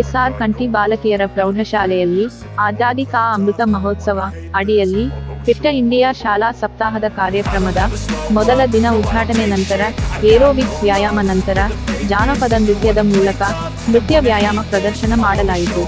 S R Kanthi ಬಾಲಕಿಯರ ಪ್ರೌಢಶಾಲೆಯಲ್ಲಿ ಆಜಾದಿ ಕಾ ಅಮೃತ ಮಹೋತ್ಸವ ಅಡಿಯಲ್ಲಿ ಫಿಟ್ ಇಂಡಿಯಾ ಶಾಲಾ ಸಪ್ತಾಹದ ಕಾರ್ಯಕ್ರಮದ ಮೊದಲ ದಿನ ಉದ್ಘಾಟನೆ ನಂತರ ಏರೋಬಿಕ್ಸ್ ವ್ಯಾಯಾಮ ನಂತರ ಜಾನಪದ ನೃತ್ಯದ ಮೂಲಕ ನೃತ್ಯ ವ್ಯಾಯಾಮ ಪ್ರದರ್ಶನ ಮಾಡಲಾಯಿತು.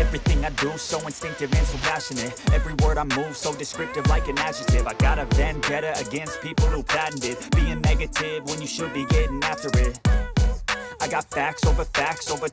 Everything I do so instinctive and so passionate. Every word I move so descriptive like an adjective. I got a vendetta against people who patented being negative when you should be getting after it. I got facts over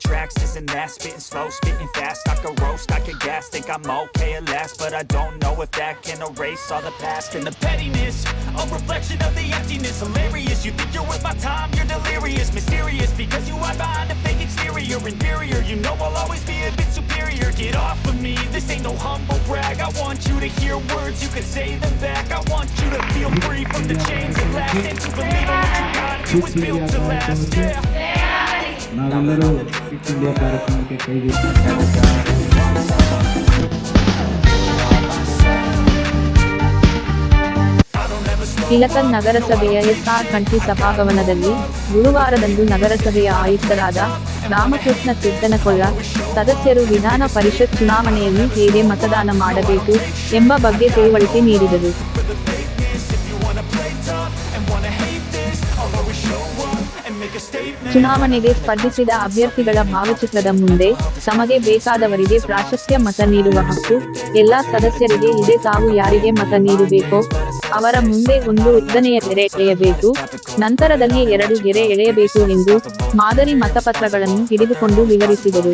tracks, this and that. Spitting slow, spitting fast. I could roast, I could gas. Think I'm okay at last, but I don't know if that can erase all the past and the pettiness. A reflection of the emptiness. Hilarious, you think you're worth my time, you're delirious. Mysterious, because you hide behind a fake exterior. Inferior, you know I'll always be a bit superior. Get off of me, this ain't no humble brag. I want you to hear words, you can say them back. I want you to feel free from the chains that last, and to believe in what you got, you was built to last. Yeah. ನಾವೆಲ್ಲರೂ fit India ಕಾರ್ಯಕ್ರಮಕ್ಕೆ ಕೈಗೆ ಇಳಕಲ್ ನಗರಸಭೆಯ S R Kanthi ಸಭಾಭವನದಲ್ಲಿ ಗುರುವಾರದಂದು ನಗರಸಭೆಯ ಆಯುಕ್ತರಾದ ರಾಮಕೃಷ್ಣ ತೀರ್ಥನಕೊಳ್ಳ ಸದಸ್ಯರು ವಿಧಾನ ಪರಿಷತ್ ಚುನಾವಣೆಯಲ್ಲಿ ಹೇಗೆ ಮತದಾನ ಮಾಡಬೇಕು ಎಂಬ ಬಗ್ಗೆ ತಿಳುವಳಿಕೆ ನೀಡಿದರು. ಚುನಾವಣೆಗೆ ಸ್ಪರ್ಧಿಸಿದ ಅಭ್ಯರ್ಥಿಗಳ ಭಾವಚಿತ್ರದ ಮುಂದೆ ತಮಗೆ ಬೇಕಾದವರಿಗೆ ಪ್ರಾಶಸ್ತ್ಯ ಮತ ನೀಡುವ ಹಕ್ಕು ಎಲ್ಲಾ ಸದಸ್ಯರಿಗೆ ಇದೆ. ತಾವು ಯಾರಿಗೆ ಮತ ನೀಡಬೇಕೋ ಅವರ ಮುಂದೆ ಒಂದು ಉದ್ದನೆಯ ಗೆರೆ ಎಳೆಯಬೇಕು, ನಂತರದಲ್ಲಿ 2 ಗೆರೆ ಎಳೆಯಬೇಕು ಎಂದು ಮಾದರಿ ಮತಪತ್ರಗಳನ್ನು ಹಿಡಿದುಕೊಂಡು ವಿವರಿಸಿದರು.